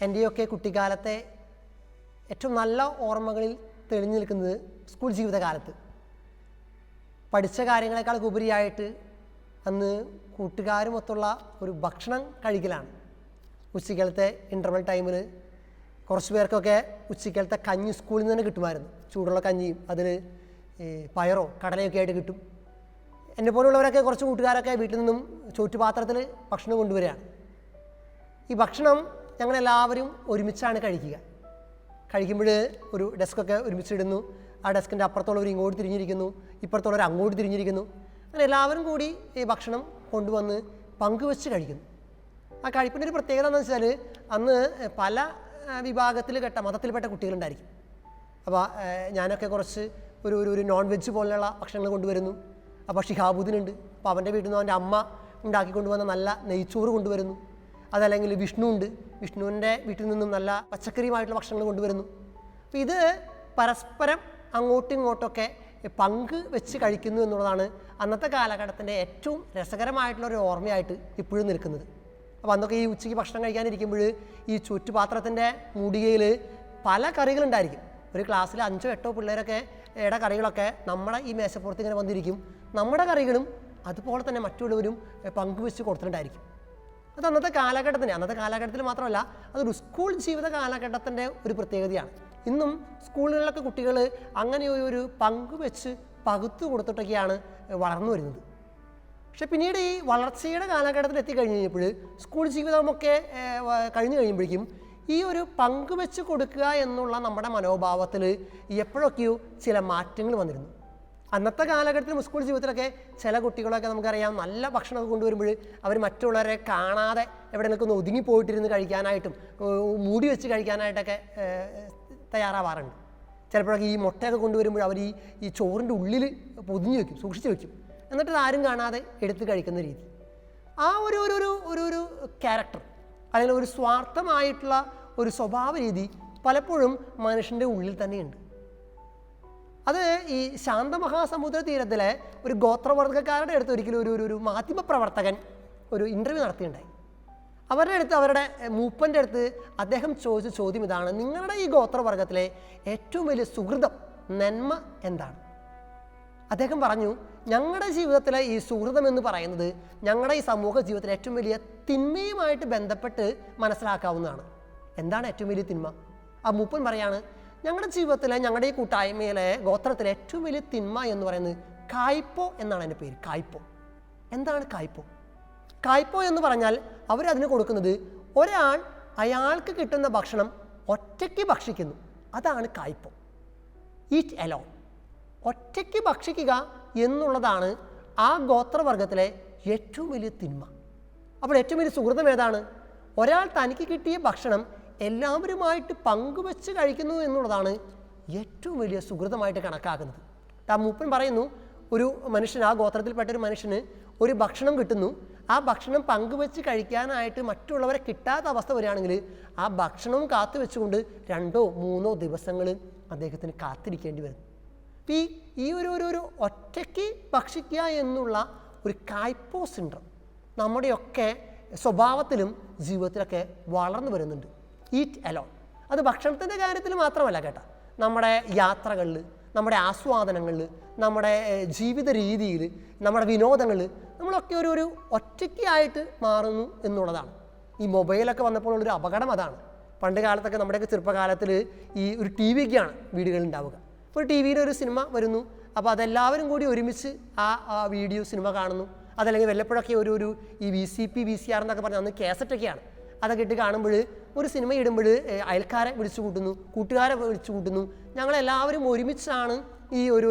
എൻ്റെയൊക്കെ കുട്ടിക്കാലത്തെ ഏറ്റവും നല്ല ഓർമ്മകളിൽ തെളിഞ്ഞു നിൽക്കുന്നത് സ്കൂൾ ജീവിതകാലത്ത് പഠിച്ച കാര്യങ്ങളെക്കാൾ ഉപരിയായിട്ട് അന്ന് കൂട്ടുകാരുമൊത്തുള്ള ഒരു ഭക്ഷണം കഴിക്കലാണ്. ഉച്ചക്കാലത്തെ ഇൻ്റർവെൽ ടൈമിൽ കുറച്ച് പേർക്കൊക്കെ ഉച്ചക്കാലത്തെ കഞ്ഞി സ്കൂളിൽ നിന്ന് തന്നെ കിട്ടുമായിരുന്നു. ചൂടുള്ള കഞ്ഞിയും അതിൽ പയറോ കടലയൊക്കെ ആയിട്ട് കിട്ടും. എന്നെ പോലുള്ളവരൊക്കെ കുറച്ച് കൂട്ടുകാരൊക്കെ വീട്ടിൽ നിന്നും ചോറ്റുപാത്രത്തിൽ ഭക്ഷണം കൊണ്ടുവരികയാണ്. ഈ ഭക്ഷണം ഞങ്ങളെല്ലാവരും ഒരുമിച്ചാണ് കഴിക്കുക. കഴിക്കുമ്പോൾ ഒരു ഡെസ്കൊക്കെ ഒരുമിച്ചിടുന്നു. ആ ഡെസ്കിൻ്റെ അപ്പുറത്തുള്ളവർ ഇങ്ങോട്ട് തിരിഞ്ഞിരിക്കുന്നു, ഇപ്പുറത്തുള്ളവർ അങ്ങോട്ട് തിരിഞ്ഞിരിക്കുന്നു. അങ്ങനെ എല്ലാവരും കൂടി ഈ ഭക്ഷണം കൊണ്ടുവന്ന് പങ്കുവെച്ച് കഴിക്കുന്നു. ആ കഴിപ്പിൻ്റെ ഒരു പ്രത്യേകത എന്ന് വെച്ചാൽ അന്ന് പല വിഭാഗത്തിൽ മതത്തിൽപ്പെട്ട കുട്ടികളുണ്ടായിരിക്കും. അപ്പോൾ ഞാനൊക്കെ കുറച്ച് ഒരു നോൺ വെജ് പോലെയുള്ള ഭക്ഷണങ്ങൾ കൊണ്ടുവരുന്നു. അപ്പോൾ ഷിഹാബുദ്ദീനുണ്ട്. അപ്പോൾ അവൻ്റെ വീട്ടിൽ നിന്ന് അവൻ്റെ അമ്മ ഉണ്ടാക്കി കൊണ്ടുവന്ന നല്ല നെയ്ച്ചോറ് കൊണ്ടുവരുന്നു. അതല്ലെങ്കിൽ വിഷ്ണു ഉണ്ട്, വിഷ്ണുവിൻ്റെ വീട്ടിൽ നിന്നും നല്ല പച്ചക്കറിയുമായിട്ടുള്ള ഭക്ഷണങ്ങൾ കൊണ്ടുവരുന്നു. അപ്പോൾ ഇത് പരസ്പരം അങ്ങോട്ടും ഇങ്ങോട്ടൊക്കെ പങ്ക് വെച്ച് കഴിക്കുന്നു എന്നുള്ളതാണ് അന്നത്തെ കാലഘട്ടത്തിൻ്റെ ഏറ്റവും രസകരമായിട്ടുള്ളൊരു ഓർമ്മയായിട്ട് ഇപ്പോഴും നിൽക്കുന്നത്. അപ്പോൾ അന്നൊക്കെ ഈ ഉച്ചയ്ക്ക് ഭക്ഷണം കഴിക്കാനിരിക്കുമ്പോൾ ഈ ചുറ്റുപാത്രത്തിൻ്റെ മൂടികയിൽ പല കറികളുണ്ടായിരിക്കും. ഒരു ക്ലാസ്സിൽ 5 8 പിള്ളേരൊക്കെ കറികളൊക്കെ നമ്മുടെ ഈ മേശപ്പുറത്ത് ഇങ്ങനെ വന്നിരിക്കും. നമ്മുടെ കറികളും അതുപോലെ തന്നെ മറ്റുള്ളവരും പങ്കുവെച്ച് കൊടുത്തിട്ടുണ്ടായിരിക്കും. അത് അന്നത്തെ കാലഘട്ടത്തിൽ മാത്രമല്ല, അതൊരു സ്കൂൾ ജീവിത കാലഘട്ടത്തിൻ്റെ ഒരു പ്രത്യേകതയാണ്. ഇന്നും സ്കൂളുകളിലൊക്കെ കുട്ടികൾ അങ്ങനെ ഒരു പങ്കുവെച്ച് പകുത്തു കൊടുത്തിട്ടൊക്കെയാണ് വളർന്നു വരുന്നത്. പക്ഷെ പിന്നീട് ഈ വളർച്ചയുടെ കാലഘട്ടത്തിൽ എത്തിക്കഴിഞ്ഞ് കഴിഞ്ഞപ്പോൾ സ്കൂൾ ജീവിതമൊക്കെ കഴിഞ്ഞു കഴിയുമ്പോഴേക്കും ഈ ഒരു പങ്കുവെച്ച് കൊടുക്കുക എന്നുള്ള നമ്മുടെ മനോഭാവത്തിൽ എപ്പോഴൊക്കെയോ ചില മാറ്റങ്ങൾ വന്നിരുന്നു. അന്നത്തെ കാലഘട്ടത്തിൽ സ്കൂൾ ജീവിതത്തിലൊക്കെ ചില കുട്ടികളൊക്കെ നമുക്കറിയാം നല്ല ഭക്ഷണമൊക്കെ കൊണ്ടുവരുമ്പോൾ അവർ മറ്റുള്ളവരെ കാണാതെ എവിടെയെങ്കിലും ഒന്ന് ഒതുങ്ങിപ്പോയിട്ടിരുന്ന് കഴിക്കാനായിട്ടും മൂടി വെച്ച് കഴിക്കാനായിട്ടൊക്കെ തയ്യാറാവാറുണ്ട്. ചിലപ്പോഴൊക്കെ ഈ മുട്ടയൊക്കെ കൊണ്ടുവരുമ്പോൾ അവർ ഈ ചോറിൻ്റെ ഉള്ളിൽ പൊതിഞ്ഞ് വെക്കും, സൂക്ഷിച്ച് വെക്കും. എന്നിട്ട് ആരും കാണാതെ എടുത്ത് കഴിക്കുന്ന രീതി, ആ ഒരു ക്യാരക്ടർ അല്ലെങ്കിൽ ഒരു സ്വാർത്ഥമായിട്ടുള്ള ഒരു സ്വഭാവ രീതി പലപ്പോഴും മനുഷ്യൻ്റെ ഉള്ളിൽ തന്നെയുണ്ട്. അത് ഈ ശാന്തമഹാസമുദ്ര തീരത്തിലെ ഒരു ഗോത്രവർഗ്ഗക്കാരുടെ അടുത്ത് ഒരിക്കലും ഒരു മാധ്യമപ്രവർത്തകൻ ഒരു ഇൻ്റർവ്യൂ നടത്തിയിട്ടുണ്ടായി. അവരുടെ മൂപ്പൻ്റെ അടുത്ത് അദ്ദേഹം ചോദിച്ച ചോദ്യം ഇതാണ്: നിങ്ങളുടെ ഈ ഗോത്രവർഗത്തിലെ ഏറ്റവും വലിയ സുഹൃതം, നന്മ എന്താണ്? അദ്ദേഹം പറഞ്ഞു, ഞങ്ങളുടെ ജീവിതത്തിലെ ഈ സുഹൃതം എന്ന് പറയുന്നത് ഞങ്ങളുടെ ഈ സമൂഹ ജീവിതത്തിലെ ഏറ്റവും വലിയ തിന്മയുമായിട്ട് ബന്ധപ്പെട്ട് മനസ്സിലാക്കാവുന്നതാണ്. എന്താണ് ഏറ്റവും വലിയ തിന്മ? ആ മൂപ്പൻ പറയാണ്, ഞങ്ങളുടെ ജീവിതത്തിലെ ഞങ്ങളുടെ ഈ കൂട്ടായ്മയിലെ ഗോത്രത്തിലെ ഏറ്റവും വലിയ തിന്മ എന്ന് പറയുന്നത് കായ്പോ എന്നാണ് എൻ്റെ പേര്. കായ്പോ. എന്താണ് കായ്പോ? കായ്പോ എന്ന് പറഞ്ഞാൽ അവരതിന് കൊടുക്കുന്നത് ഒരാൾ അയാൾക്ക് കിട്ടുന്ന ഭക്ഷണം ഒറ്റയ്ക്ക് ഭക്ഷിക്കുന്നു. അതാണ് കായ്പോ. Eat alone. ഒറ്റയ്ക്ക് ഭക്ഷിക്കുക എന്നുള്ളതാണ് ആ ഗോത്രവർഗത്തിലെ ഏറ്റവും വലിയ തിന്മ. അപ്പോൾ ഏറ്റവും വലിയ സുഹൃതം ഏതാണ്? ഒരാൾ തനിക്ക് കിട്ടിയ ഭക്ഷണം എല്ലാവരുമായിട്ട് പങ്കുവെച്ച് കഴിക്കുന്നു എന്നുള്ളതാണ് ഏറ്റവും വലിയ സുഹൃതമായിട്ട് കണക്കാക്കുന്നത്. ആ മൂപ്പൻ പറയുന്നു, ഒരു മനുഷ്യൻ, ആ ഗോത്രത്തിൽപ്പെട്ടൊരു മനുഷ്യന് ഒരു ഭക്ഷണം കിട്ടുന്നു. ആ ഭക്ഷണം പങ്കുവെച്ച് കഴിക്കാനായിട്ട് മറ്റുള്ളവരെ കിട്ടാത്ത അവസ്ഥ വരികയാണെങ്കിൽ ആ ഭക്ഷണവും കാത്തു വെച്ചുകൊണ്ട് 2 3 ദിവസങ്ങൾ അദ്ദേഹത്തിന് കാത്തിരിക്കേണ്ടി വരും. ഈ ഒരു ഒറ്റയ്ക്ക് ഭക്ഷിക്കുക എന്നുള്ള ഒരു കായ്പോ സിൻഡ്രം നമ്മുടെയൊക്കെ സ്വഭാവത്തിലും ജീവിതത്തിലൊക്കെ വളർന്നു വരുന്നുണ്ട്. Eat alone. അത് ഭക്ഷണത്തിൻ്റെ കാര്യത്തിൽ മാത്രമല്ല കേട്ടോ, നമ്മുടെ യാത്രകളിൽ, നമ്മുടെ ആസ്വാദനങ്ങളിൽ, നമ്മുടെ ജീവിത രീതിയിൽ, നമ്മുടെ വിനോദങ്ങളിൽ നമ്മളൊക്കെ ഒരു ഒറ്റയ്ക്കായിട്ട് മാറുന്നു എന്നുള്ളതാണ്. ഈ മൊബൈലൊക്കെ വന്നപ്പോഴുള്ളൊരു അപകടം അതാണ്. പണ്ട് കാലത്തൊക്കെ നമ്മുടെയൊക്കെ ചെറുപ്പകാലത്തിൽ ഈ ഒരു ടി വിക്കാണ് വീടുകളിൽ ഉണ്ടാവുക. ഇപ്പോൾ ടി വിയിൽ ഒരു സിനിമ വരുന്നു, അപ്പോൾ അതെല്ലാവരും കൂടി ഒരുമിച്ച് ആ വീഡിയോ സിനിമ കാണുന്നു. അതല്ലെങ്കിൽ വല്ലപ്പോഴൊക്കെ ഒരു ഈ VCP VCR എന്നൊക്കെ പറഞ്ഞാൽ അന്ന് കാസറ്റൊക്കെയാണ്. അതൊക്കെ ഇട്ട് കാണുമ്പോൾ ഒരു സിനിമ ഇടുമ്പോൾ അയൽക്കാരെ വിളിച്ചു കൂട്ടുന്നു, കൂട്ടുകാരെ വിളിച്ചു കൂട്ടുന്നു. ഞങ്ങളെല്ലാവരും ഒരുമിച്ചാണ് ഈ ഒരു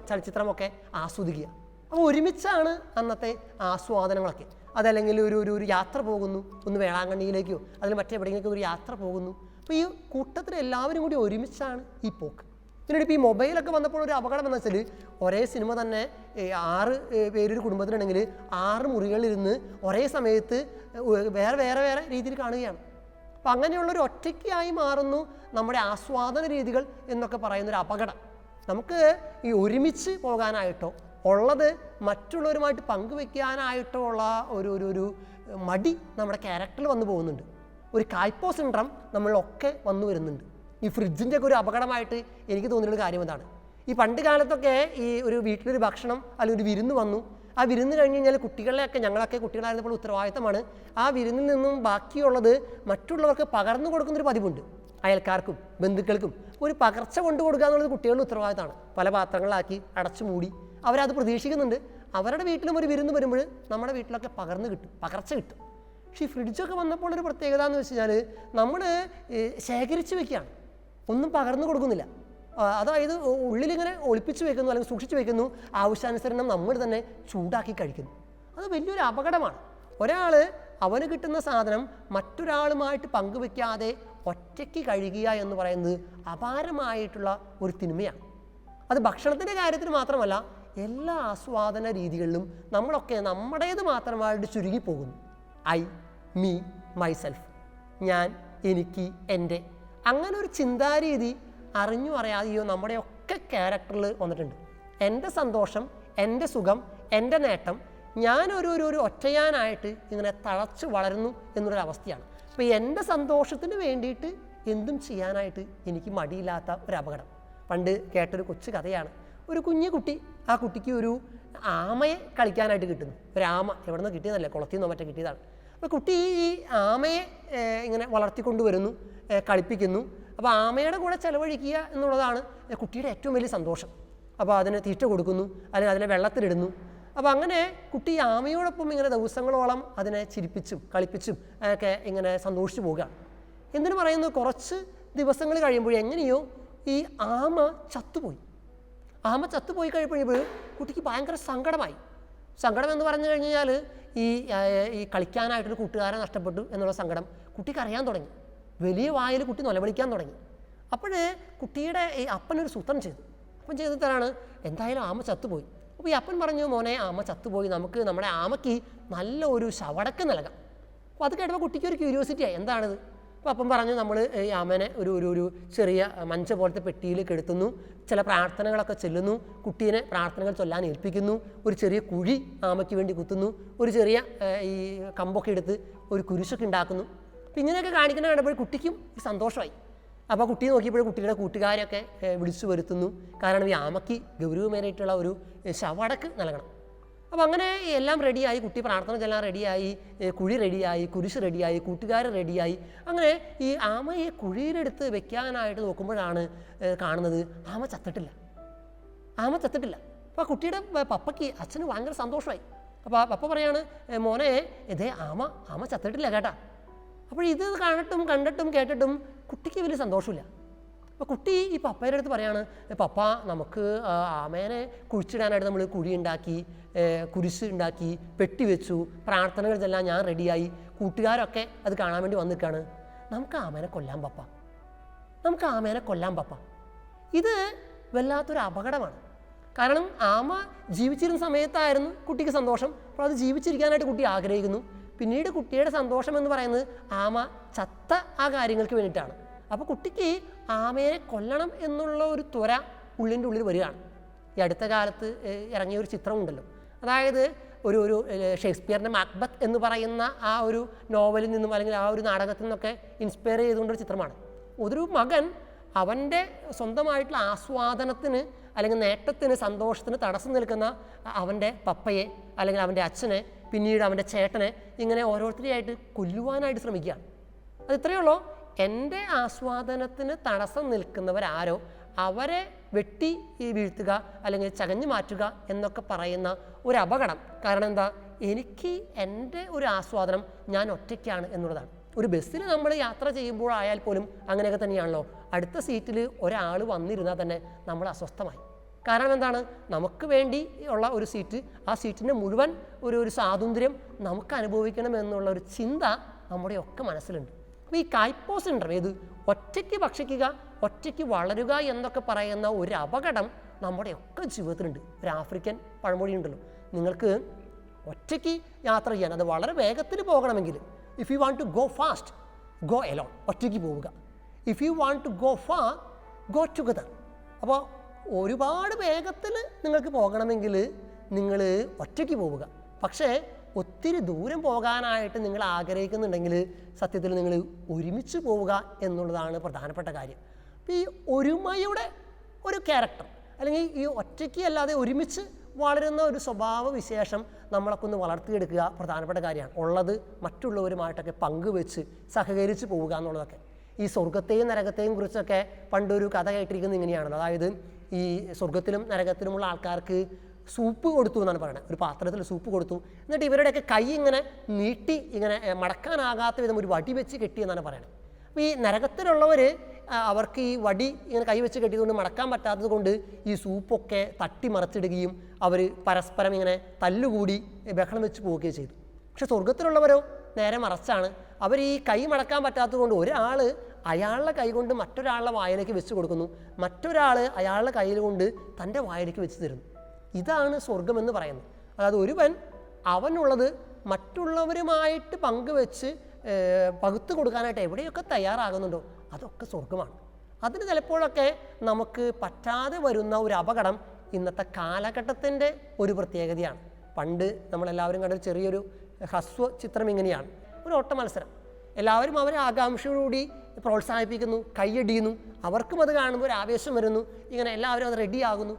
ചലച്ചിത്രമൊക്കെ ആസ്വദിക്കുക. അപ്പോൾ ഒരുമിച്ചാണ് അന്നത്തെ ആസ്വാദനങ്ങളൊക്കെ. അതല്ലെങ്കിൽ ഒരു യാത്ര പോകുന്നു, ഒന്ന് വേളാങ്കണ്ണിയിലേക്കോ അതിൽ മറ്റെവിടെയെങ്കിലൊക്കെ ഒരു യാത്ര പോകുന്നു. അപ്പോൾ ഈ കൂട്ടത്തിൽ എല്ലാവരും കൂടി ഒരുമിച്ചാണ് ഈ പോക്ക്. പിന്നീട് ഇപ്പോൾ ഈ മൊബൈലൊക്കെ വന്നപ്പോൾ ഒരു അപകടം എന്ന് വെച്ചാൽ ഒരേ സിനിമ തന്നെ 6 പേരൊരു കുടുംബത്തിലുണ്ടെങ്കിൽ 6 മുറികളിലിരുന്ന് ഒരേ സമയത്ത് വേറെ രീതിയിൽ കാണുകയാണ്. അപ്പം അങ്ങനെയുള്ളൊരു ഒറ്റയ്ക്കായി മാറുന്നു നമ്മുടെ ആസ്വാദന രീതികൾ എന്നൊക്കെ പറയുന്നൊരു അപകടം. നമുക്ക് ഈ ഒരുമിച്ച് പോകാനായിട്ടോ ഉള്ളത് മറ്റുള്ളവരുമായിട്ട് പങ്കുവെക്കാനായിട്ടോ ഉള്ള ഒരു മടി നമ്മുടെ ക്യാരക്ടറിൽ വന്നു പോകുന്നുണ്ട്. ഒരു കായ്പോ സിൻഡ്രം നമ്മളൊക്കെ വന്നു വരുന്നുണ്ട്. ഈ ഫ്രിഡ്ജിൻ്റെ ഒക്കെ ഒരു അപകടമായിട്ട് എനിക്ക് തോന്നിയൊരു കാര്യം എന്താണ്, ഈ പണ്ട് കാലത്തൊക്കെ ഈ ഒരു വീട്ടിലൊരു ഭക്ഷണം അല്ലെങ്കിൽ ഒരു വിരുന്ന് വന്നു, ആ വിരുന്ന് കഴിഞ്ഞ് കഴിഞ്ഞാൽ കുട്ടികളെയൊക്കെ, ഞങ്ങളൊക്കെ കുട്ടികളായിരുന്നപ്പോൾ ഉത്തരവാദിത്തമാണ് ആ വിരുന്നിൽ നിന്നും ബാക്കിയുള്ളത് മറ്റുള്ളവർക്ക് പകർന്നു കൊടുക്കുന്നൊരു പതിവുണ്ട്. അയൽക്കാർക്കും ബന്ധുക്കൾക്കും ഒരു പകർച്ച കൊണ്ടു കൊടുക്കുക എന്നുള്ളത് കുട്ടികളുടെ ഉത്തരവാദിത്തമാണ്. പല പാത്രങ്ങളിലാക്കി അടച്ചു മൂടി അവരത് പ്രതീക്ഷിക്കുന്നുണ്ട്. അവരുടെ വീട്ടിലും ഒരു വിരുന്ന് വരുമ്പോൾ നമ്മുടെ വീട്ടിലൊക്കെ പകർച്ച കിട്ടും. പക്ഷേ ഈ ഫ്രിഡ്ജൊക്കെ വന്നപ്പോൾ ഒരു പ്രത്യേകത എന്ന് വെച്ച് കഴിഞ്ഞാൽ നമ്മൾ ശേഖരിച്ച് വെക്കുകയാണ്, ഒന്നും പകർന്നു കൊടുക്കുന്നില്ല. അതായത് ഉള്ളിലിങ്ങനെ ഒളിപ്പിച്ച് വെക്കുന്നു അല്ലെങ്കിൽ സൂക്ഷിച്ച് വെക്കുന്നു, ആവശ്യാനുസരണം നമ്മൾ തന്നെ ചൂടാക്കി കഴിക്കുന്നു. അത് വലിയൊരു അപകടമാണ്. ഒരാൾ അവന് കിട്ടുന്ന സാധനം മറ്റൊരാളുമായിട്ട് പങ്കുവെക്കാതെ ഒറ്റയ്ക്ക് കഴിയുക എന്ന് പറയുന്നത് അപാരമായിട്ടുള്ള ഒരു തിന്മയാണ്. അത് ഭക്ഷണത്തിൻ്റെ കാര്യത്തിൽ മാത്രമല്ല, എല്ലാ ആസ്വാദന രീതികളിലും നമ്മളൊക്കെ നമ്മുടേത് മാത്രമായിട്ട് ചുരുങ്ങിപ്പോകുന്നു. ഐ, മീ, മൈസെൽഫ്, ഞാൻ, എനിക്ക്, എൻ്റെ, അങ്ങനെ ഒരു ചിന്താരീതി അറിഞ്ഞോ അറിയാതെയോ നമ്മുടെയൊക്കെ ക്യാരക്ടറിൽ വന്നിട്ടുണ്ട്. എൻ്റെ സന്തോഷം, എൻ്റെ സുഖം, എൻ്റെ നേട്ടം, ഞാനൊരു ഒറ്റയാനായിട്ട് ഇങ്ങനെ തഴച്ചു വളരുന്നു എന്നുള്ളൊരവസ്ഥയാണ്. അപ്പോൾ എൻ്റെ സന്തോഷത്തിന് വേണ്ടിയിട്ട് എന്തും ചെയ്യാനായിട്ട് എനിക്ക് മടിയില്ലാത്ത ഒരു അപകടം. പണ്ട് കേട്ടൊരു കൊച്ചു കഥയാണ്. ഒരു കുഞ്ഞു കുട്ടി, ആ കുട്ടിക്ക് ഒരു ആമയെ കളിക്കാനായിട്ട് കിട്ടുന്നു. ഒരു ആമ എവിടെ നിന്ന് കിട്ടിയതല്ലേ, കുളത്തിൽ നിന്നോ മറ്റേ കിട്ടിയതാണ്. അപ്പോൾ കുട്ടി ഈ ആമയെ ഇങ്ങനെ വളർത്തിക്കൊണ്ടുവരുന്നു, കളിപ്പിക്കുന്നു. അപ്പോൾ ആമയുടെ കൂടെ ചിലവഴിക്കുക എന്നുള്ളതാണ് കുട്ടിയുടെ ഏറ്റവും വലിയ സന്തോഷം. അപ്പോൾ അതിന് തീറ്റ കൊടുക്കുന്നു, അല്ലെങ്കിൽ അതിനെ വെള്ളത്തിലിടുന്നു. അപ്പോൾ അങ്ങനെ കുട്ടി ആമയോടൊപ്പം ഇങ്ങനെ ദിവസങ്ങളോളം അതിനെ ചിരിപ്പിച്ചും കളിപ്പിച്ചും ഒക്കെ ഇങ്ങനെ സന്തോഷിച്ചു പോവുകയാണ്. എന്തിനു പറയുന്നു, കുറച്ച് ദിവസങ്ങൾ കഴിയുമ്പോൾ എങ്ങനെയോ ഈ ആമ ചത്തുപോയി. ആമ ചത്തുപോയി കഴിയുമ്പോൾ കുട്ടിക്ക് ഭയങ്കര സങ്കടമായി. സങ്കടം എന്ന് പറഞ്ഞു കഴിഞ്ഞാൽ ഈ കളിക്കാനായിട്ടൊരു കൂട്ടുകാരെ നഷ്ടപ്പെട്ടു എന്നുള്ള സങ്കടം കുട്ടിക്ക് അറിയാൻ തുടങ്ങി. വലിയ വായിൽ കുട്ടി നിലവിളിക്കാൻ തുടങ്ങി. അപ്പോഴേ കുട്ടിയുടെ ഈ അപ്പനൊരു സൂത്രം ചെയ്തു. അപ്പം ചെയ്തിട്ടാണ് എന്തായാലും ആമ ചത്തുപോയി. അപ്പോൾ ഈ അപ്പൻ പറഞ്ഞു, മോനെ ആമ ചത്തുപോയി, നമുക്ക് നമ്മുടെ ആമയ്ക്ക് നല്ല ഒരു ശവടക്ക് നൽകാം. അപ്പോൾ അത് കേട്ടപ്പോൾ കുട്ടിക്ക് ഒരു ക്യൂരിയോസിറ്റിയായി, എന്താണിത്. അപ്പോൾ അപ്പം പറഞ്ഞു, നമ്മൾ ഈ ആമനെ ഒരു ചെറിയ മഞ്ച പോലത്തെ പെട്ടിയിലേക്ക് എടുത്തുന്നു, ചില പ്രാർത്ഥനകളൊക്കെ ചെല്ലുന്നു, കുട്ടീനെ പ്രാർത്ഥനകൾ ചൊല്ലാൻ ഏൽപ്പിക്കുന്നു, ഒരു ചെറിയ കുഴി ആമയ്ക്ക് വേണ്ടി കുത്തുന്നു, ഒരു ചെറിയ ഈ കമ്പൊക്കെ എടുത്ത് ഒരു കുരിശൊക്കെ ഉണ്ടാക്കുന്നു. അപ്പോൾ ഇങ്ങനെയൊക്കെ കാണിക്കുന്ന കണ്ടപ്പോൾ കുട്ടിക്കും ഒരു സന്തോഷമായി. അപ്പോൾ കുട്ടി നോക്കിയപ്പോൾ കുട്ടിയുടെ കൂട്ടുകാരെയൊക്കെ വിളിച്ചു വരുത്തുന്നു. കാരണം ഈ ആമയ്ക്ക് ഗൗരവമേറിയിട്ടുള്ള ഒരു ശവടക്ക് നൽകണം. അപ്പോൾ അങ്ങനെ എല്ലാം റെഡിയായി, കുട്ടി പ്രാർത്ഥന ചെല്ലാൻ റെഡിയായി, കുഴി റെഡിയായി, കുരിശ് റെഡിയായി, കൂട്ടുകാർ റെഡിയായി. അങ്ങനെ ഈ ആമയെ കുഴിയിലെടുത്ത് വെക്കാനായിട്ട് നോക്കുമ്പോഴാണ് കാണുന്നത് ആമ ചത്തിട്ടില്ല. അപ്പോൾ കുട്ടിയുടെ പപ്പയ്ക്ക്, അച്ഛന് ഭയങ്കര സന്തോഷമായി. അപ്പോൾ പപ്പ പറയാണ്, മോനെ ഇതേ ആമ ചത്തിട്ടില്ല കേട്ടാ. അപ്പോൾ ഇത് കണ്ടിട്ടും കേട്ടിട്ടും കുട്ടിക്ക് വലിയ സന്തോഷമില്ല. അപ്പോൾ കുട്ടി ഈ പപ്പയുടെ അടുത്ത് പറയാണ്, പപ്പ നമുക്ക് ആമേനെ കുഴിച്ചിടാനായിട്ട് നമ്മൾ കുഴി ഉണ്ടാക്കി, കുരിശ് ഉണ്ടാക്കി, പെട്ടി വെച്ചു, പ്രാർത്ഥനകൾ ചെല്ലാൻ ഞാൻ റെഡിയായി, കൂട്ടുകാരൊക്കെ അത് കാണാൻ വേണ്ടി വന്നിരിക്കുകയാണ്. നമുക്ക് ആമേനെ കൊല്ലാൻ പപ്പ. ഇത് വല്ലാത്തൊരു അപകടമാണ്. കാരണം ആമ ജീവിച്ചിരുന്ന സമയത്തായിരുന്നു കുട്ടിക്ക് സന്തോഷം. അപ്പോൾ അത് ജീവിച്ചിരിക്കാനായിട്ട് കുട്ടി ആഗ്രഹിക്കുന്നു. പിന്നീട് കുട്ടിയുടെ സന്തോഷം എന്ന് പറയുന്നത് ആമ ചത്ത ആ കാര്യങ്ങൾക്ക് വേണ്ടിയിട്ടാണ്. അപ്പോൾ കുട്ടിക്ക് ആമയെ കൊല്ലണം എന്നുള്ള ഒരു ത്വര ഉള്ളിൻ്റെ ഉള്ളിൽ വരികയാണ്. ഈ അടുത്ത കാലത്ത് ഇറങ്ങിയ ഒരു ചിത്രമുണ്ടല്ലോ, അതായത് ഒരു ഷേക്സ്പിയറിൻ്റെ മാക്ബത്ത് എന്ന് പറയുന്ന ആ ഒരു നോവലിൽ നിന്നും അല്ലെങ്കിൽ ആ ഒരു നാടകത്തിൽ നിന്നൊക്കെ ഇൻസ്പയർ ചെയ്തുകൊണ്ടൊരു ചിത്രമാണ്. ഒരു മകൻ അവൻ്റെ സ്വന്തമായിട്ടുള്ള ആസ്വാദനത്തിന് അല്ലെങ്കിൽ നേട്ടത്തിന്, സന്തോഷത്തിന് തടസ്സം നിൽക്കുന്ന അവൻ്റെ പപ്പയെ അല്ലെങ്കിൽ അവൻ്റെ അച്ഛനെ, പിന്നീട് അവൻ്റെ ചേട്ടനെ, ഇങ്ങനെ ഓരോരുത്തരെയായിട്ട് കൊല്ലുവാനായിട്ട് ശ്രമിക്കുകയാണ്. അത് ഇത്രയേ ഉള്ളൂ, എൻ്റെ ആസ്വാദനത്തിന് തടസ്സം നിൽക്കുന്നവരാരോ അവരെ വെട്ടി വീഴ്ത്തുക അല്ലെങ്കിൽ ചകഞ്ഞു മാറ്റുക എന്നൊക്കെ പറയുന്ന ഒരു അപകടം. കാരണം എന്താ, എനിക്ക് എൻ്റെ ഒരു ആസ്വാദനം ഞാൻ ഒറ്റയ്ക്കാണ് എന്നുള്ളതാണ്. ഒരു ബസ്സിൽ നമ്മൾ യാത്ര ചെയ്യുമ്പോഴായാൽ പോലും അങ്ങനെയൊക്കെ തന്നെയാണല്ലോ. അടുത്ത സീറ്റിൽ ഒരാൾ വന്നിരുന്നാൽ തന്നെ നമ്മൾ അസ്വസ്ഥമായി. കാരണം എന്താണ്, നമുക്ക് വേണ്ടി ഉള്ള ഒരു സീറ്റ്, ആ സീറ്റിൻ്റെ മുഴുവൻ ഒരു സ്വാതന്ത്ര്യം നമുക്ക് അനുഭവിക്കണം എന്നുള്ള ഒരു ചിന്ത നമ്മുടെയൊക്കെ മനസ്സിലുണ്ട്. അപ്പോൾ ഈ കായ്പോ സിൻഡ്രം, ഏത് ഒറ്റയ്ക്ക് ഭക്ഷിക്കുക, ഒറ്റയ്ക്ക് വളരുക എന്നൊക്കെ പറയുന്ന ഒരു അപകടം നമ്മുടെയൊക്കെ ജീവിതത്തിലുണ്ട്. ഒരു ആഫ്രിക്കൻ പഴമൊഴി ഉണ്ടല്ലോ, നിങ്ങൾക്ക് ഒറ്റയ്ക്ക് യാത്ര ചെയ്യാൻ, അത് വളരെ വേഗത്തിൽ പോകണമെങ്കിൽ, if you want to go fast go alone, ഒറ്റയ്ക്ക് പോവുക. If you want to go far go together. അപ്പോൾ ഒരുപാട് വേഗത്തിൽ നിങ്ങൾക്ക് പോകണമെങ്കിൽ നിങ്ങൾ ഒറ്റയ്ക്ക് പോവുക. പക്ഷേ ഒത്തിരി ദൂരം പോകാനായിട്ട് നിങ്ങൾ ആഗ്രഹിക്കുന്നുണ്ടെങ്കിൽ സത്യത്തിൽ നിങ്ങൾ ഒരുമിച്ച് പോവുക എന്നുള്ളതാണ് പ്രധാനപ്പെട്ട കാര്യം. അപ്പോൾ ഈ ഒരുമയുടെ ഒരു ക്യാരക്ടർ, അല്ലെങ്കിൽ ഈ ഒറ്റയ്ക്ക് അല്ലാതെ ഒരുമിച്ച് വളരുന്ന ഒരു സ്വഭാവ വിശേഷം നമ്മളൊക്കെ ഒന്ന് വളർത്തിയെടുക്കുക പ്രധാനപ്പെട്ട കാര്യമാണ്. ഉള്ളത് മറ്റുള്ളവരുമായിട്ടൊക്കെ പങ്കുവെച്ച് സഹകരിച്ച് പോവുക എന്നുള്ളതൊക്കെ. ഈ സ്വർഗത്തെയും നരകത്തെയും കുറിച്ചൊക്കെ പണ്ടൊരു കഥ കേട്ടിരിക്കുന്നത് ഇങ്ങനെയാണ്. അതായത് ഈ സ്വർഗത്തിലും നരകത്തിലുമുള്ള ആൾക്കാർക്ക് സൂപ്പ് കൊടുത്തു എന്നാണ് പറയുന്നത്. ഒരു പാത്രത്തിൽ സൂപ്പ് കൊടുത്തു, എന്നിട്ട് ഇവരുടെയൊക്കെ കൈ ഇങ്ങനെ നീട്ടി ഇങ്ങനെ മടക്കാനാകാത്ത വിധം ഒരു വടി വെച്ച് കെട്ടി എന്നാണ് പറയുന്നത്. അപ്പോൾ ഈ നരകത്തിലുള്ളവർ അവർക്ക് ഈ വടി ഇങ്ങനെ കൈ വെച്ച് കെട്ടിയതുകൊണ്ട് മടക്കാൻ പറ്റാത്തത് കൊണ്ട് ഈ സൂപ്പൊക്കെ തട്ടി മറിച്ചിടുകയും അവർ പരസ്പരം ഇങ്ങനെ തല്ലുകൂടി ബഹളം വെച്ച് പോവുകയും ചെയ്തു. പക്ഷെ സ്വർഗത്തിലുള്ളവരോ നേരെ മറിച്ചാണ്. അവർ ഈ കൈ മടക്കാൻ പറ്റാത്തത് കൊണ്ട് ഒരാൾ അയാളുടെ കൈ കൊണ്ട് മറ്റൊരാളുടെ വായിലേക്ക് വെച്ച് കൊടുക്കുന്നു, മറ്റൊരാൾ അയാളുടെ കയ്യിൽ കൊണ്ട് തൻ്റെ വായിലേക്ക് വെച്ച് തരുന്നു. ഇതാണ് സ്വർഗമെന്ന് പറയുന്നത്. അതായത് ഒരുവൻ അവനുള്ളത് മറ്റുള്ളവരുമായിട്ട് പങ്കുവെച്ച് പകുത്തു കൊടുക്കാനായിട്ട് എവിടെയൊക്കെ തയ്യാറാകുന്നുണ്ടോ അതൊക്കെ സ്വർഗമാണ്. അതിന് ചിലപ്പോഴൊക്കെ നമുക്ക് പറ്റാതെ വരുന്ന ഒരു അപകടം ഇന്നത്തെ കാലഘട്ടത്തിൻ്റെ ഒരു പ്രത്യേകതയാണ്. പണ്ട് നമ്മളെല്ലാവരും കണ്ടൊരു ചെറിയൊരു ഹ്രസ്വ ചിത്രം ഇങ്ങനെയാണ്. ഒരു ഓട്ട മത്സരം, എല്ലാവരും അവരെ ആകാംക്ഷയോടുകൂടി പ്രോത്സാഹിപ്പിക്കുന്നു, കൈയടിയുന്നു, അവർക്കും അത് കാണുമ്പോൾ ഒരു ആവേശം വരുന്നു, ഇങ്ങനെ എല്ലാവരും അത് റെഡിയാകുന്നു,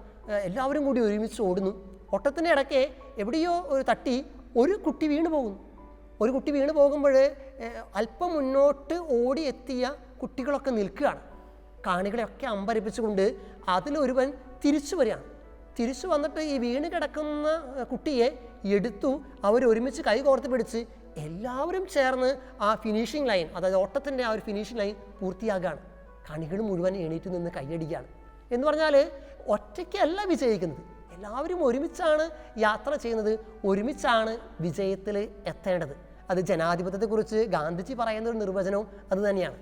എല്ലാവരും കൂടി ഒരുമിച്ച് ഓടുന്നു. ഓട്ടത്തിൻ്റെ ഇടയ്ക്ക് എവിടെയോ ഒരു തട്ടി ഒരു കുട്ടി വീണ് പോകുന്നു. ഒരു കുട്ടി വീണ് പോകുമ്പോൾ അല്പം മുന്നോട്ട് ഓടി എത്തിയ കുട്ടികളൊക്കെ നിൽക്കുകയാണ്, കാണികളെയൊക്കെ അമ്പരിപ്പിച്ചുകൊണ്ട്. അതിലൊരുവൻ തിരിച്ചു വരികയാണ്. തിരിച്ചു വന്നിട്ട് ഈ വീണ് കിടക്കുന്ന കുട്ടിയെ എടുത്തു അവരൊരുമിച്ച് കൈ കോർത്ത് പിടിച്ച് എല്ലാവരും ചേർന്ന് ആ ഫിനിഷിംഗ് ലൈൻ, അതായത് ഓട്ടത്തിൻ്റെ ആ ഒരു ഫിനിഷിംഗ് ലൈൻ പൂർത്തിയാക്കുകയാണ്. കാണികൾ മുഴുവൻ എണീറ്റ് നിന്ന് കൈയടിക്കുകയാണ്. എന്ന് പറഞ്ഞാൽ ഒറ്റയ്ക്കല്ല വിജയിക്കുന്നത്, എല്ലാവരും ഒരുമിച്ചാണ് യാത്ര ചെയ്യുന്നത്, ഒരുമിച്ചാണ് വിജയത്തിൽ എത്തേണ്ടത്. അത് ജനാധിപത്യത്തെക്കുറിച്ച് ഗാന്ധിജി പറയുന്ന ഒരു നിർവചനവും അത് തന്നെയാണ്.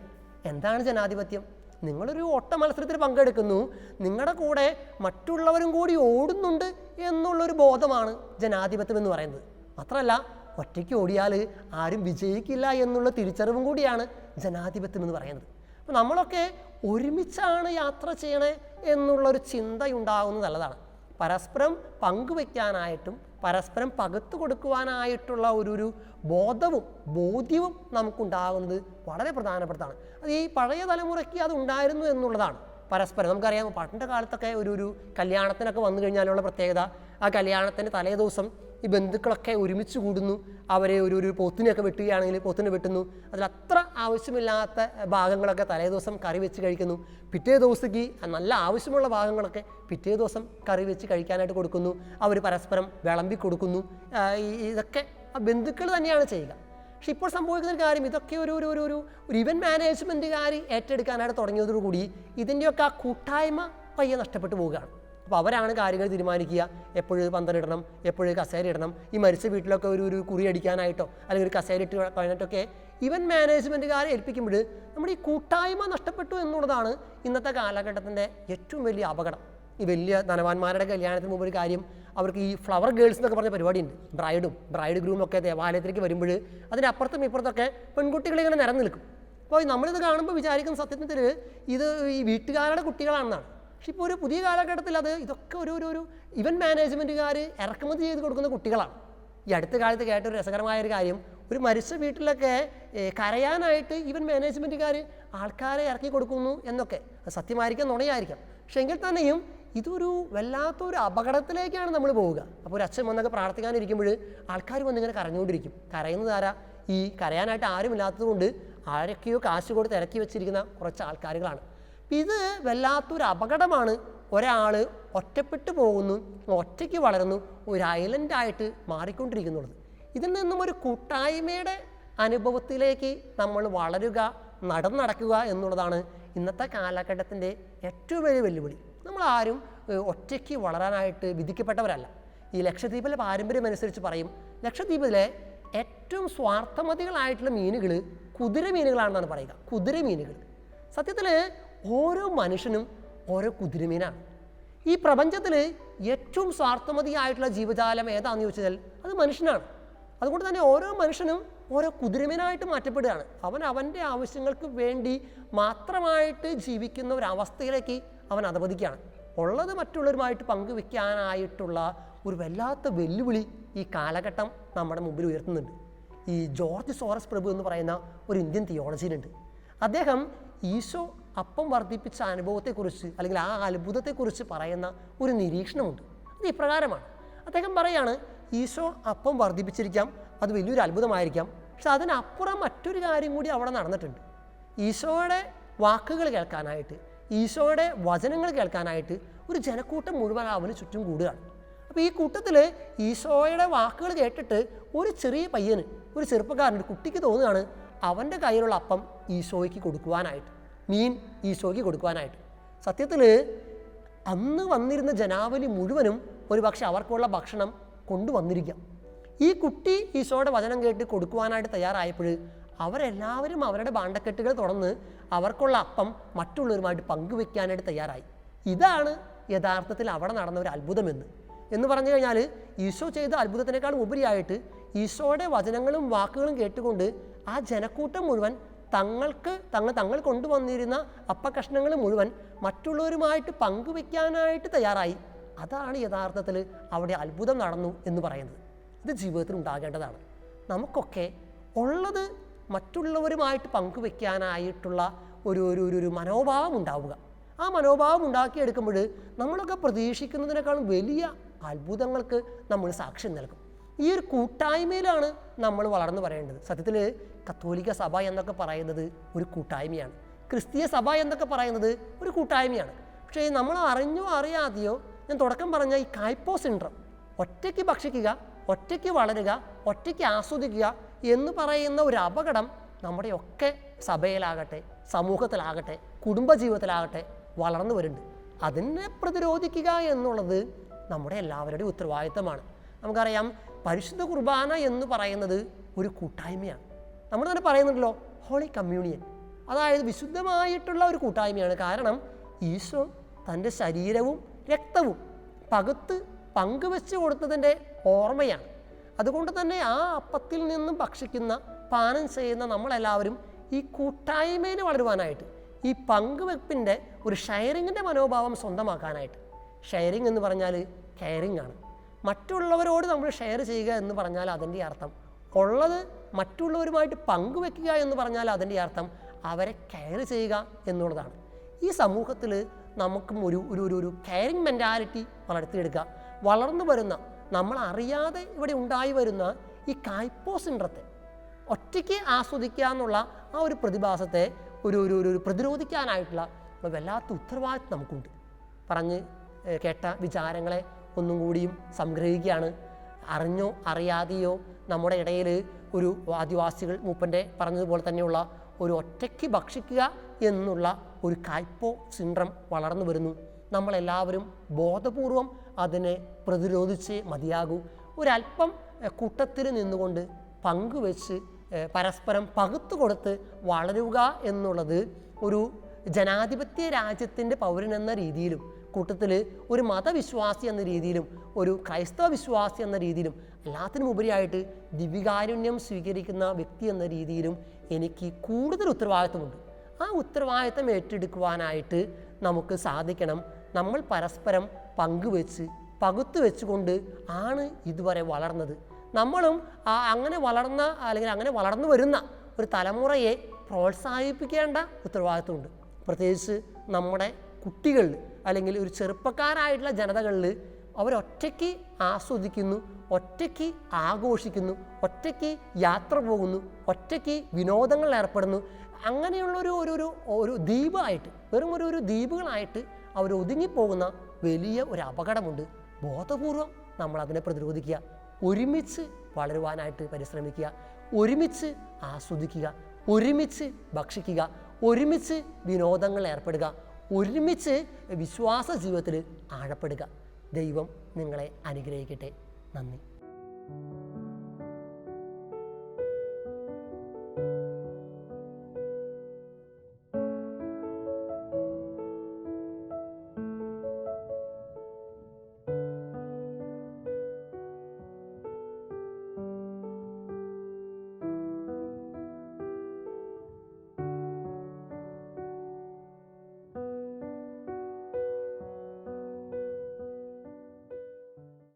എന്താണ് ജനാധിപത്യം? നിങ്ങളൊരു ഓട്ട മത്സരത്തിൽ പങ്കെടുക്കുന്നു, നിങ്ങളുടെ കൂടെ മറ്റുള്ളവരും കൂടി ഓടുന്നുണ്ട് എന്നുള്ളൊരു ബോധമാണ് ജനാധിപത്യം എന്ന് പറയുന്നത്. മാത്രമല്ല ഒറ്റയ്ക്ക് ഓടിയാൽ ആരും വിജയിക്കില്ല എന്നുള്ള തിരിച്ചറിവും കൂടിയാണ് ജനാധിപത്യം എന്ന് പറയുന്നത്. അപ്പോൾ നമ്മളൊക്കെ ഒരുമിച്ചാണ് യാത്ര ചെയ്യണേ എന്നുള്ളൊരു ചിന്തയുണ്ടാകുന്നത് നല്ലതാണ്. പരസ്പരം പങ്കുവയ്ക്കാനായിട്ടും പരസ്പരം പകർത്തു കൊടുക്കുവാനായിട്ടുള്ള ഒരു ബോധ്യവും നമുക്കുണ്ടാകുന്നത് വളരെ പ്രധാനപ്പെട്ടതാണ്. അത് ഈ പഴയ തലമുറയ്ക്ക് അത് ഉണ്ടായിരുന്നു എന്നുള്ളതാണ്. പരസ്പരം നമുക്കറിയാം, പണ്ട് കാലത്തൊക്കെ ഒരു കല്യാണത്തിനൊക്കെ വന്നു കഴിഞ്ഞാലുള്ള പ്രത്യേകത, ആ കല്യാണത്തിൻ്റെ തലേ ദിവസം ഈ ബന്ധുക്കളൊക്കെ ഒരുമിച്ച് കൂടുന്നു, അവരെ ഒരു പോത്തിനെയൊക്കെ വെട്ടുകയാണെങ്കിൽ പോത്തിനെ വെട്ടുന്നു, അതിലത്ര ആവശ്യമില്ലാത്ത ഭാഗങ്ങളൊക്കെ തലേ ദിവസം കറി വെച്ച് കഴിക്കുന്നു, പിറ്റേ ദിവസത്തേക്ക് നല്ല ആവശ്യമുള്ള ഭാഗങ്ങളൊക്കെ പിറ്റേ ദിവസം കറി വെച്ച് കഴിക്കാനായിട്ട് കൊടുക്കുന്നു, അവർ പരസ്പരം വിളമ്പി കൊടുക്കുന്നു. ഇതൊക്കെ ആ ബന്ധുക്കൾ തന്നെയാണ് ചെയ്യുക. പക്ഷെ ഇപ്പോൾ സംഭവിക്കുന്ന ഒരു കാര്യം, ഇതൊക്കെ ഒരു ഇവൻറ്റ് മാനേജ്മെൻറ്റുകാർ ഏറ്റെടുക്കാനായിട്ട് തുടങ്ങിയതോടുകൂടി ഇതിൻ്റെയൊക്കെ ആ കൂട്ടായ്മ പയ്യെ നഷ്ടപ്പെട്ടു പോവുകയാണ്. അപ്പോൾ അവരാണ് കാര്യങ്ങൾ തീരുമാനിക്കുക, എപ്പോഴും പന്തലിടണം, എപ്പോഴും കസേര ഇടണം. ഈ മരിച്ച വീട്ടിലൊക്കെ ഒരു കുറി അടിക്കാനായിട്ടോ അല്ലെങ്കിൽ ഒരു കസേര ഇട്ട് കഴിഞ്ഞിട്ടൊക്കെ ഇവൻറ്റ് മാനേജ്മെൻറ്റുകാരെ ഏൽപ്പിക്കുമ്പോൾ നമ്മുടെ ഈ കൂട്ടായ്മ നഷ്ടപ്പെട്ടു എന്നുള്ളതാണ് ഇന്നത്തെ കാലഘട്ടത്തിൻ്റെ ഏറ്റവും വലിയ അപകടം. ഈ വലിയ ധനവാന്മാരുടെ കല്യാണത്തിന് മുമ്പ് ഒരു കാര്യം, അവർക്ക് ഈ ഫ്ലവർ ഗേൾസ് എന്നൊക്കെ പറഞ്ഞ പരിപാടിയുണ്ട്. ബ്രൈഡ് ഗ്രൂമും ഒക്കെ ദേവാലയത്തിലേക്ക് വരുമ്പോൾ അതിൻ്റെ അപ്പുറത്തും ഇപ്പുറത്തൊക്കെ പെൺകുട്ടികളിങ്ങനെ നിരന്ന് നിൽക്കും. അപ്പോൾ നമ്മളിത് കാണുമ്പോൾ വിചാരിക്കുന്ന സത്യത്തിൽ ഇത് ഈ വീട്ടുകാരുടെ കുട്ടികളാണെന്നാണ്. പക്ഷെ ഇപ്പോൾ ഒരു പുതിയ കാലഘട്ടത്തിൽ ഇതൊക്കെ ഒരു ഇവൻറ്റ് മാനേജ്മെൻറ്റുകാർ ഇറക്കുമതി ചെയ്ത് കൊടുക്കുന്ന കുട്ടികളാണ്. ഈ അടുത്ത കാലത്ത് കേട്ടൊരു രസകരമായൊരു കാര്യം, ഒരു മരിച്ച വീട്ടിലൊക്കെ കരയാനായിട്ട് ഇവൻറ്റ് മാനേജ്മെൻറ്റുകാർ ആൾക്കാരെ ഇറക്കി കൊടുക്കുന്നു എന്നൊക്കെ. അത് സത്യമായിരിക്കാം, നുണയായിരിക്കാം. പക്ഷെ എങ്കിൽ തന്നെയും ഇതൊരു വല്ലാത്തൊരു അപകടത്തിലേക്കാണ് നമ്മൾ പോവുക. അപ്പോൾ ഒരു അച്ഛൻ വന്നൊക്കെ പ്രാർത്ഥിക്കാനിരിക്കുമ്പോൾ ആൾക്കാർ വന്നിങ്ങനെ കരഞ്ഞുകൊണ്ടിരിക്കും. കരയുന്നത് ആരാ? ഈ കരയാനായിട്ട് ആരുമില്ലാത്തത് കൊണ്ട് ആരൊക്കെയോ കാശ് കൊടുത്ത് ഇറക്കി വെച്ചിരിക്കുന്ന കുറച്ച് ആൾക്കാരുകളാണ്. ഇത് വല്ലാത്തൊരു അപകടമാണ്. ഒരാൾ ഒറ്റപ്പെട്ടു പോകുന്നു, ഒറ്റയ്ക്ക് വളരുന്നു, ഒരു ഐലൻഡായിട്ട് മാറിക്കൊണ്ടിരിക്കുന്നുള്ളത്. ഇതിൽ നിന്നും ഒരു കൂട്ടായ്മയുടെ അനുഭവത്തിലേക്ക് നമ്മൾ വളരുക, നടക്കുക എന്നുള്ളതാണ് ഇന്നത്തെ കാലഘട്ടത്തിൻ്റെ ഏറ്റവും വലിയ വെല്ലുവിളി. നമ്മളാരും ഒറ്റയ്ക്ക് വളരാനായിട്ട് വിധിക്കപ്പെട്ടവരല്ല. ഈ ലക്ഷദ്വീപിലെ പാരമ്പര്യം അനുസരിച്ച് പറയും, ലക്ഷദ്വീപിലെ ഏറ്റവും സ്വാർത്ഥമതികളായിട്ടുള്ള മീനുകൾ കുതിര മീനുകളാണെന്നാണ് പറയുക. കുതിര മീനുകൾ സത്യത്തിൽ ഓരോ മനുഷ്യനും ഓരോ കുതിരമീനാണ്. ഈ പ്രപഞ്ചത്തിൽ ഏറ്റവും സ്വാർത്ഥമതിയായിട്ടുള്ള ജീവജാലം ഏതാണെന്ന് ചോദിച്ചാൽ അത് മനുഷ്യനാണ്. അതുകൊണ്ട് തന്നെ ഓരോ മനുഷ്യനും ഓരോ കുതിരമീനായിട്ട് മാറ്റപ്പെടുകയാണ്. അവൻ്റെ ആവശ്യങ്ങൾക്ക് വേണ്ടി മാത്രമായിട്ട് ജീവിക്കുന്ന ഒരവസ്ഥയിലേക്ക് അവൻ അധപതിക്കുകയാണ്. ഉള്ളത് മറ്റുള്ളവരുമായിട്ട് പങ്കുവെക്കാനായിട്ടുള്ള ഒരു വല്ലാത്ത വെല്ലുവിളി ഈ കാലഘട്ടം നമ്മുടെ മുമ്പിൽ ഉയർത്തുന്നുണ്ട്. ഈ ജോർജ് സോറസ് പ്രഭു എന്ന് പറയുന്ന ഒരു ഇന്ത്യൻ തിയോളജിയിലുണ്ട്. അദ്ദേഹം ഈശോ അപ്പം വർദ്ധിപ്പിച്ച അനുഭവത്തെക്കുറിച്ച് അല്ലെങ്കിൽ ആ അത്ഭുതത്തെക്കുറിച്ച് പറയുന്ന ഒരു നിരീക്ഷണമുണ്ട്. അത് ഇപ്രകാരമാണ്. അദ്ദേഹം പറയാണ്, ഈശോ അപ്പം വർദ്ധിപ്പിച്ചിരിക്കാം, അത് വലിയൊരു അത്ഭുതമായിരിക്കാം, പക്ഷെ അതിനപ്പുറം മറ്റൊരു കാര്യം കൂടി അവിടെ നടന്നിട്ടുണ്ട്. ഈശോയുടെ വാക്കുകൾ കേൾക്കാനായിട്ട്, ഈശോയുടെ വചനങ്ങൾ കേൾക്കാനായിട്ട് ഒരു ജനക്കൂട്ടം മുഴുവൻ അവന് ചുറ്റും കൂടുകയാണ്. അപ്പോൾ ഈ കൂട്ടത്തിൽ ഈശോയുടെ വാക്കുകൾ കേട്ടിട്ട് ഒരു ചെറിയ പയ്യന്, ഒരു ചെറുപ്പക്കാരൻ, ഒരു കുട്ടിക്ക് തോന്നുകയാണ് അവൻ്റെ കയ്യിലുള്ള അപ്പം ഈശോയ്ക്ക് കൊടുക്കുവാനായിട്ട്, മീൻ ഈശോയ്ക്ക് കൊടുക്കുവാനായിട്ട്. സത്യത്തിൽ അന്ന് വന്നിരുന്ന ജനാവലി മുഴുവനും ഒരു പക്ഷെ അവർക്കുള്ള ഭക്ഷണം കൊണ്ടുവന്നിരിക്കാം. ഈ കുട്ടി ഈശോയുടെ വചനം കേട്ട് കൊടുക്കുവാനായിട്ട് തയ്യാറായപ്പോൾ അവരെല്ലാവരും അവരുടെ ഭാണ്ഡക്കെട്ടുകൾ തുറന്ന് അവർക്കുള്ള അപ്പം മറ്റുള്ളവരുമായിട്ട് പങ്കുവെക്കാനായിട്ട് തയ്യാറായി. ഇതാണ് യഥാർത്ഥത്തിൽ അവിടെ നടന്ന ഒരു അത്ഭുതമെന്ന് പറഞ്ഞു കഴിഞ്ഞാൽ, ഈശോ ചെയ്ത അത്ഭുതത്തിനേക്കാളും ഉപരിയായിട്ട് ഈശോയുടെ വചനങ്ങളും വാക്കുകളും കേട്ടുകൊണ്ട് ആ ജനക്കൂട്ടം മുഴുവൻ തങ്ങൾ കൊണ്ടുവന്നിരുന്ന അപ്പക്കഷ്ണങ്ങൾ മുഴുവൻ മറ്റുള്ളവരുമായിട്ട് പങ്കുവെക്കാനായിട്ട് തയ്യാറായി. അതാണ് യഥാർത്ഥത്തിൽ അവിടെ അത്ഭുതം നടന്നു എന്ന് പറയുന്നത്. ഇത് ജീവിതത്തിൽ ഉണ്ടാകേണ്ടതാണ്. നമുക്കൊക്കെ ഉള്ളത് മറ്റുള്ളവരുമായിട്ട് പങ്കുവെക്കാനായിട്ടുള്ള ഒരു മനോഭാവം ഉണ്ടാവുക. ആ മനോഭാവം ഉണ്ടാക്കിയെടുക്കുമ്പോൾ നമ്മളൊക്കെ പ്രതീക്ഷിക്കുന്നതിനേക്കാളും വലിയ അത്ഭുതങ്ങൾക്ക് നമ്മൾ സാക്ഷ്യം നൽകും. ഈ ഒരു കൂട്ടായ്മയിലാണ് നമ്മൾ വളർന്നു പറയേണ്ടത്. സത്യത്തിൽ കത്തോലിക്ക സഭ എന്നൊക്കെ പറയുന്നത് ഒരു കൂട്ടായ്മയാണ്. ക്രിസ്തീയ സഭ എന്നൊക്കെ പറയുന്നത് ഒരു കൂട്ടായ്മയാണ്. പക്ഷേ നമ്മൾ അറിഞ്ഞോ അറിയാതെയോ, ഞാൻ തുടക്കം പറഞ്ഞ ഈ കായ്പോ സിൻഡ്രം, ഒറ്റയ്ക്ക് ഭക്ഷിക്കുക, ഒറ്റയ്ക്ക് വളരുക, ഒറ്റയ്ക്ക് ആസ്വദിക്കുക എന്ന് പറയുന്ന ഒരു അപകടം നമ്മുടെയൊക്കെ സഭയിലാകട്ടെ, സമൂഹത്തിലാകട്ടെ, കുടുംബജീവിതത്തിലാകട്ടെ വളർന്നു വരുന്നുണ്ട്. അതിനെ പ്രതിരോധിക്കുക എന്നുള്ളത് നമ്മുടെ എല്ലാവരുടെയും ഉത്തരവാദിത്തമാണ്. നമുക്കറിയാം, പരിശുദ്ധ കുർബാന എന്ന് പറയുന്നത് ഒരു കൂട്ടായ്മയാണ്. നമ്മൾ തന്നെ പറയുന്നുണ്ടല്ലോ, ഹോളി കമ്മ്യൂണിയൻ, അതായത് വിശുദ്ധമായിട്ടുള്ള ഒരു കൂട്ടായ്മയാണ്. കാരണം ഈശോ തൻ്റെ ശരീരവും രക്തവും പകുത്ത് പങ്കുവെച്ച് കൊടുത്തതിൻ്റെ ഓർമ്മയാണ്. അതുകൊണ്ട് തന്നെ ആ അപ്പത്തിൽ നിന്നും ഭക്ഷിക്കുന്ന, പാനം ചെയ്യുന്ന നമ്മളെല്ലാവരും ഈ കൂട്ടായ്മയിൽ വളരുവാനായിട്ട്, ഈ പങ്കുവെപ്പിൻ്റെ ഒരു ഷെയറിങ്ങിൻ്റെ മനോഭാവം സ്വന്തമാക്കാനായിട്ട്. ഷെയറിങ് എന്ന് പറഞ്ഞാൽ കെയറിങ് ആണ്. മറ്റുള്ളവരോട് നമ്മൾ ഷെയർ ചെയ്യുക എന്ന് പറഞ്ഞാൽ അതിൻ്റെ അർത്ഥം ഉള്ളത് മറ്റുള്ളവരുമായിട്ട് പങ്കുവെക്കുക എന്ന് പറഞ്ഞാൽ അതിൻ്റെ അർത്ഥം അവരെ കെയർ ചെയ്യുക എന്നുള്ളതാണ്. ഈ സമൂഹത്തിൽ നമുക്കും ഒരു കെയറിങ് മെൻറ്റാലിറ്റി വളർത്തിയെടുക്കുക. വളർന്നു വരുന്ന, നമ്മൾ അറിയാതെ ഇവിടെ ഉണ്ടായി വരുന്ന ഈ കായ്പോ സിൻഡ്രത്തെ ഒറ്റയ്ക്ക് ആസ്വദിക്കുക എന്നുള്ള ആ ഒരു പ്രതിഭാസത്തെ ഒരു പ്രതിരോധിക്കാനായിട്ടുള്ള വല്ലാത്ത ഉത്തരവാദിത്വം നമുക്കുണ്ട്. പറഞ്ഞ് കേട്ട വിചാരങ്ങളെ ഒന്നും കൂടിയും സംഗ്രഹിക്കുകയാണ്. അറിഞ്ഞോ അറിയാതെയോ നമ്മുടെ ഇടയിൽ ഒരു ആദിവാസികൾ മൂപ്പൻ്റെ പറഞ്ഞതുപോലെ തന്നെയുള്ള ഒരു ഒറ്റയ്ക്ക് ഭക്ഷിക്കുക എന്നുള്ള ഒരു കായ്പോ സിൻഡ്രം വളർന്നു വരുന്നു. നമ്മളെല്ലാവരും ബോധപൂർവം അതിനെ പ്രതിരോധിച്ച് മതിയാകൂ. ഒരല്പം കൂട്ടത്തിൽ നിന്നുകൊണ്ട് പങ്കുവെച്ച് പരസ്പരം പകുത്തു കൊടുത്ത് വളരുക എന്നുള്ളത് ഒരു ജനാധിപത്യ രാജ്യത്തിൻ്റെ പൗരനെന്ന രീതിയിലും, കൂട്ടത്തിൽ ഒരു മതവിശ്വാസി എന്ന രീതിയിലും, ഒരു ക്രൈസ്തവ വിശ്വാസി എന്ന രീതിയിലും, എല്ലാത്തിനും ഉപരിയായിട്ട് ദിവികാരുണ്യം സ്വീകരിക്കുന്ന വ്യക്തി എന്ന രീതിയിലും എനിക്ക് കൂടുതൽ ഉത്തരവാദിത്വമുണ്ട്. ആ ഉത്തരവാദിത്വം ഏറ്റെടുക്കുവാനായിട്ട് നമുക്ക് സാധിക്കണം. നമ്മൾ പരസ്പരം പങ്കുവെച്ച് പകുത്തു വെച്ചുകൊണ്ട് ആണ് ഇതുവരെ വളർന്നത്. നമ്മളും അങ്ങനെ വളർന്ന അല്ലെങ്കിൽ അങ്ങനെ വളർന്നു വരുന്ന ഒരു തലമുറയെ പ്രോത്സാഹിപ്പിക്കേണ്ട ഉത്തരവാദിത്വമുണ്ട്. പ്രത്യേകിച്ച് നമ്മുടെ കുട്ടികളിൽ അല്ലെങ്കിൽ ഒരു ചെറുപ്പക്കാരായിട്ടുള്ള ജനതകളിൽ അവരൊറ്റയ്ക്ക് ആസ്വദിക്കുന്നു, ഒറ്റയ്ക്ക് ആഘോഷിക്കുന്നു, ഒറ്റയ്ക്ക് യാത്ര പോകുന്നു, ഒറ്റയ്ക്ക് വിനോദങ്ങളിൽ ഏർപ്പെടുന്നു. അങ്ങനെയുള്ളൊരു ഒരു ദ്വീപായിട്ട്, വെറും ഒരു ദ്വീപുകളായിട്ട് അവർ ഒതുങ്ങിപ്പോകുന്ന വലിയ ഒരു അപകടമുണ്ട്. ബോധപൂർവം നമ്മൾ അതിനെ പ്രതിരോധിക്കുക, ഒരുമിച്ച് വളരുവാനായിട്ട് പരിശ്രമിക്കുക, ഒരുമിച്ച് ആസ്വദിക്കുക, ഒരുമിച്ച് ഭക്ഷിക്കുക, ഒരുമിച്ച് വിനോദങ്ങളിൽ ഏർപ്പെടുക, ഒരുമിച്ച് വിശ്വാസ ജീവിതത്തിൽ ആഴപ്പെടുക. ദൈവം നിങ്ങളെ അനുഗ്രഹിക്കട്ടെ. നന്ദി.